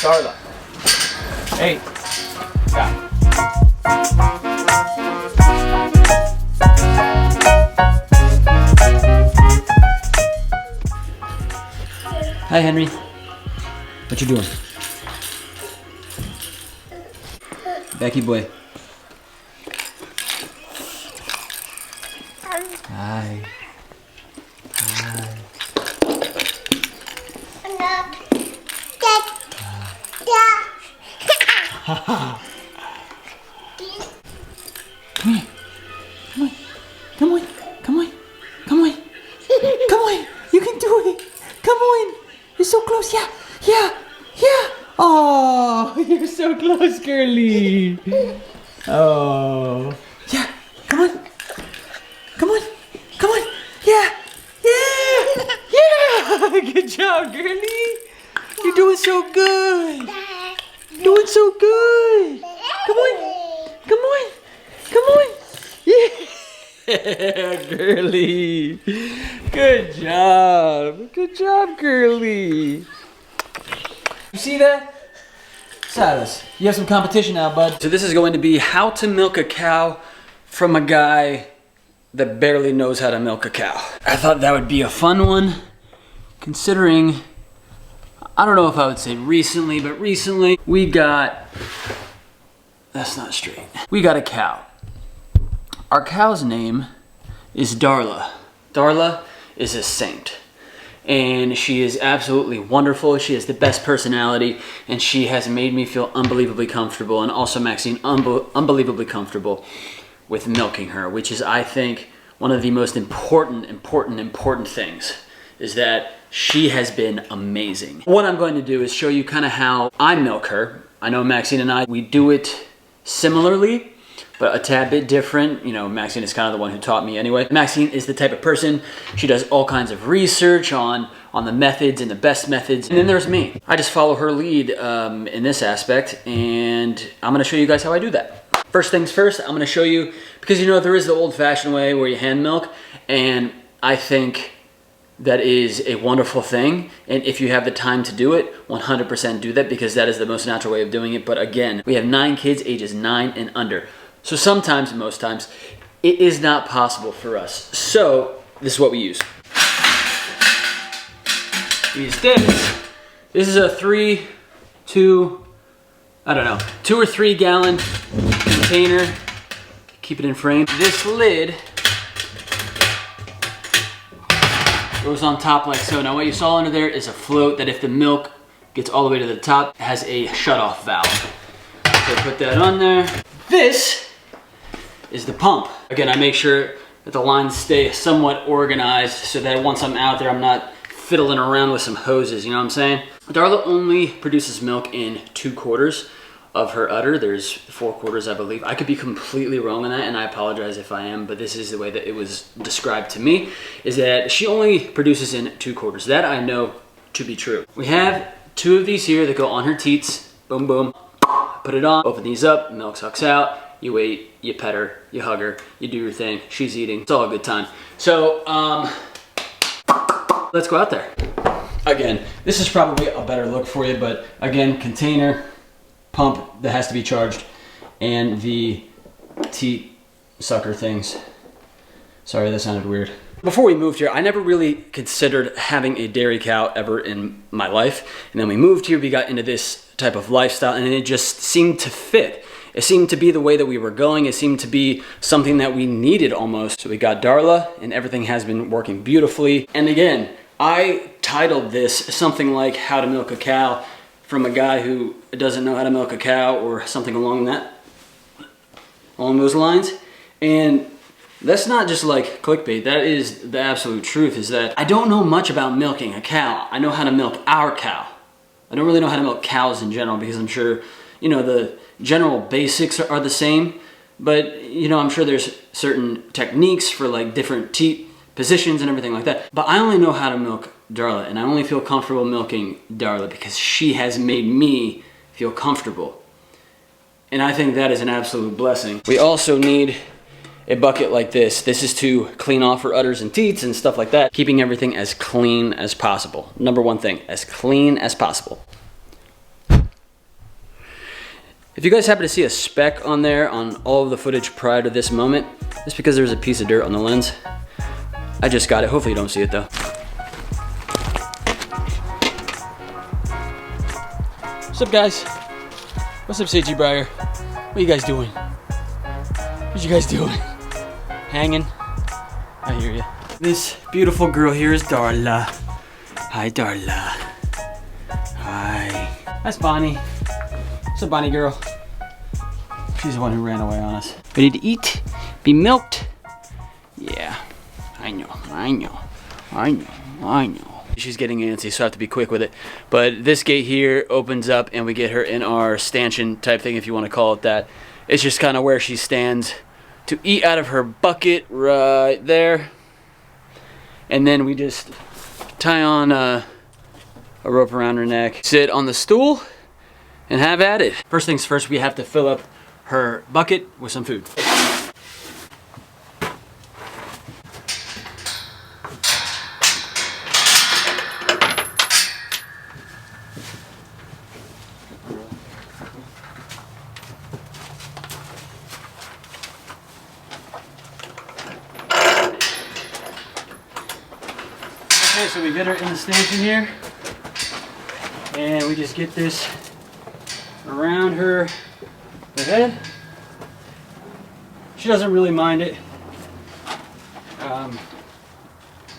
Darla. Hey. Yeah. Hi, Henry. What you doing? Becky boy. Hi. Hi. Come here. Come on. Come on. Come on. Come on. Come on. You can do it. Come on. You're so close. Yeah. Yeah. Yeah. Oh, you're so close, girly. Oh. Yeah. Come on. Come on. Come on. Yeah. Yeah. Yeah. Good job, girly. You're doing so good. Doing so good. Come on. Come on. Come on. Yeah. Girly. Good job. Good job, girly. You see that? Silas, you have some competition now, bud. So this is going to be how to milk a cow from a guy that barely knows how to milk a cow. I thought that would be a fun one, considering, I don't know if I would say recently, but recently we got, that's not straight. We got a cow. Our cow's name is Darla. Darla is a saint. And she is absolutely wonderful. She has the best personality, and she has made me feel unbelievably comfortable, and also Maxine unbelievably comfortable with milking her, which is, I think, one of the most important things, is that she has been amazing. What I'm going to do is show you kind of how I milk her. I know Maxine and I, we do it similarly, but a tad bit different. You know, Maxine is kind of the one who taught me anyway. Maxine is the type of person, she does all kinds of research on the methods and the best methods. And then there's me. I just follow her lead in this aspect, and I'm gonna show you guys how I do that. First things first, I'm gonna show you, because you know, there is the old-fashioned way where you hand milk, and I think that is a wonderful thing. And if you have the time to do it, 100% do that, because that is the most natural way of doing it. But again, we have 9 kids, ages 9 and under. So sometimes, most times, it is not possible for us. So this is what we use. We use this. This is a 2 or 3 gallon container. Keep it in frame. This lid goes on top like so. Now what you saw under there is a float that if the milk gets all the way to the top, has a shut-off valve. So put that on there. This is the pump. Again, I make sure that the lines stay somewhat organized so that once I'm out there, I'm not fiddling around with some hoses, you know what I'm saying? Darla only produces milk in 2/4 of her udder. There's 4/4, I believe. I could be completely wrong on that, and I apologize if I am, but this is the way that it was described to me, is that she only produces in 2/4. That I know to be true. We have 2 of these here that go on her teats. Boom, boom. Put it on, open these up, milk sucks out. You wait, you pet her, you hug her, you do your thing, she's eating, it's all a good time. So, let's go out there. Again, this is probably a better look for you, but again, container, pump that has to be charged, and the teat sucker things. Sorry, that sounded weird. Before we moved here, I never really considered having a dairy cow ever in my life. And then we moved here, we got into this type of lifestyle, and it just seemed to fit. It seemed to be the way that we were going. It seemed to be something that we needed almost. So we got Darla, and everything has been working beautifully. And again, I titled this something like How to Milk a Cow from a guy who doesn't know how to milk a cow, or something along those lines. And that's not just like clickbait. That is the absolute truth, is that I don't know much about milking a cow. I know how to milk our cow. I don't really know how to milk cows in general, because I'm sure, you know, the general basics are the same, but you know, I'm sure there's certain techniques for like different teat positions and everything like that. But I only know how to milk Darla, and I only feel comfortable milking Darla because she has made me feel comfortable. And I think that is an absolute blessing. We also need a bucket like this. This is to clean off her udders and teats and stuff like that, keeping everything as clean as possible. Number one thing, as clean as possible. If you guys happen to see a speck on there on all of the footage prior to this moment, it's because there's a piece of dirt on the lens. I just got it. Hopefully you don't see it though. What's up, guys? What's up, CG Breyer? What you guys doing? What you guys doing? Hanging? I hear you. This beautiful girl here is Darla. Hi, Darla. Hi. That's Bonnie. What's up, Bonnie girl? She's the one who ran away on us. Ready to eat? Be milked? Yeah. I know. She's getting antsy, so I have to be quick with it. But this gate here opens up and we get her in our stanchion type thing, if you want to call it that. It's just kind of where she stands to eat out of her bucket right there. And then we just tie on a rope around her neck, sit on the stool, and have at it. First things first, we have to fill up her bucket with some food. Okay, so we get her in the stanchion here, and we just get this around her head. She doesn't really mind it.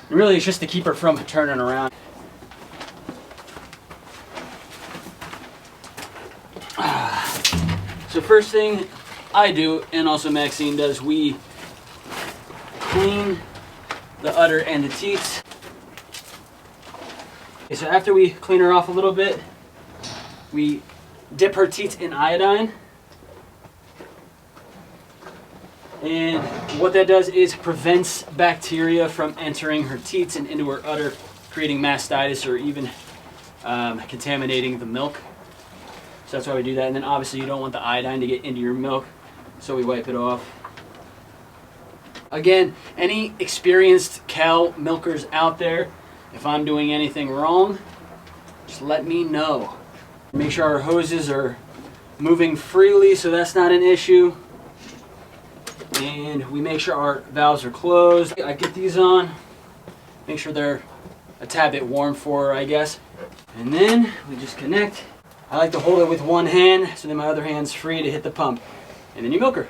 Really, it's just to keep her from turning around. So first thing I do, and also Maxine does, we clean the udder and the teats. Okay, so after we clean her off a little bit, we dip her teats in iodine. And what that does is prevents bacteria from entering her teats and into her udder, creating mastitis or even contaminating the milk. So that's why we do that. And then obviously you don't want the iodine to get into your milk, so we wipe it off. Again, any experienced cow milkers out there, if I'm doing anything wrong, just let me know. Make sure our hoses are moving freely so that's not an issue. And we make sure our valves are closed. I get these on, make sure they're a tad bit warm for her, I guess. And then we just connect. I like to hold it with one hand so then my other hand's free to hit the pump. And then you milk her.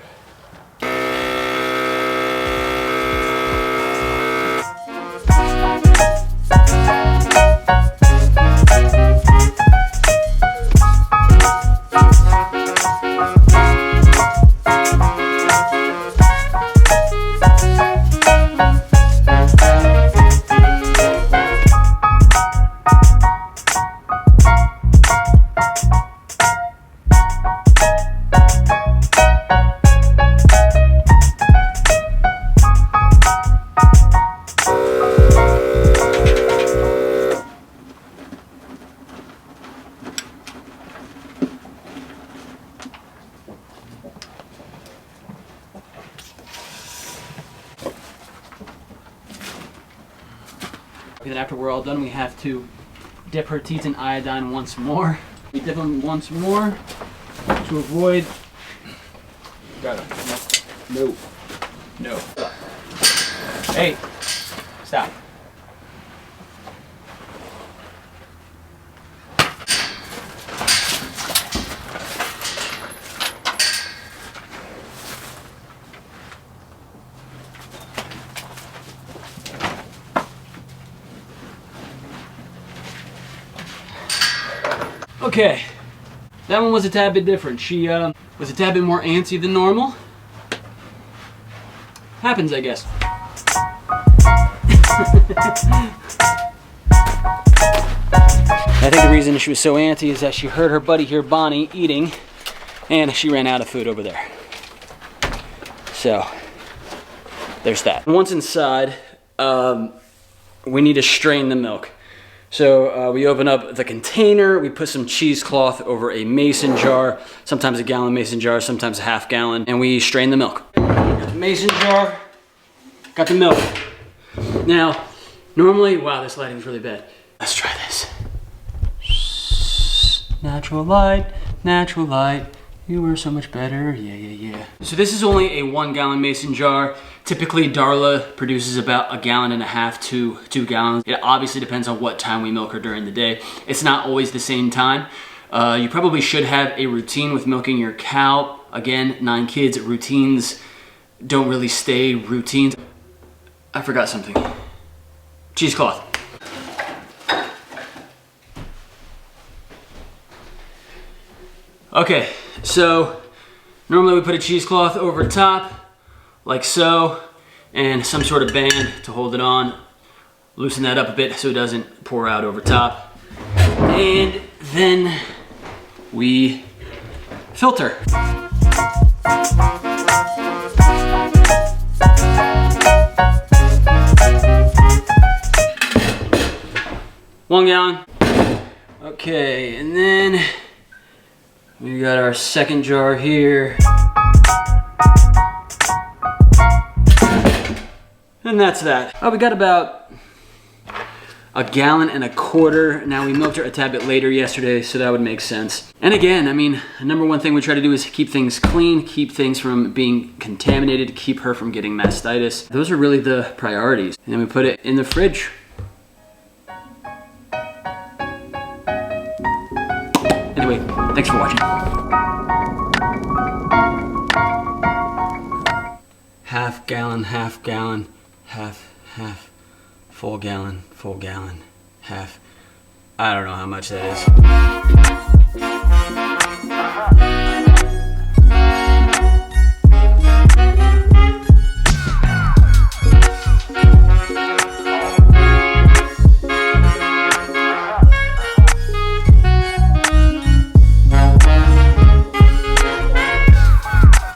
And then after we're all done, we have to dip her teats in iodine once more. We dip them once more to avoid. No. Hey, stop. Okay, that one was a tad bit different. She was a tad bit more antsy than normal. Happens, I guess. I think the reason she was so antsy is that she heard her buddy here, Bonnie, eating, and she ran out of food over there. So, there's that. Once inside, we need to strain the milk. So we open up the container, we put some cheesecloth over a mason jar, sometimes a gallon mason jar, sometimes a half gallon, and we strain the milk. Got the mason jar, got the milk. Now, normally, wow, this lighting's really bad. Let's try this. Natural light, natural light, You were so much better. Yeah. So this is only a 1 gallon mason jar. Typically Darla produces about 1.5 gallons to 2 gallons. It obviously depends on what time we milk her during the day. It's not always the same time. You probably should have a routine with milking your cow. Again, 9 kids, routines don't really stay routines. I forgot something. Cheesecloth. Okay, so normally we put a cheesecloth over top, like so, and some sort of band to hold it on. Loosen that up a bit so it doesn't pour out over top. And then we filter. One gallon. Okay, and then we got our second jar here. And that's that. Oh, we got about 1.25 gallons. Now we milked her a tad bit later yesterday, so that would make sense. And again, I mean, the number one thing we try to do is keep things clean, keep things from being contaminated, keep her from getting mastitis. Those are really the priorities. And then we put it in the fridge. Anyway, thanks for watching. Half gallon, half, full gallon, half. I don't know how much that is.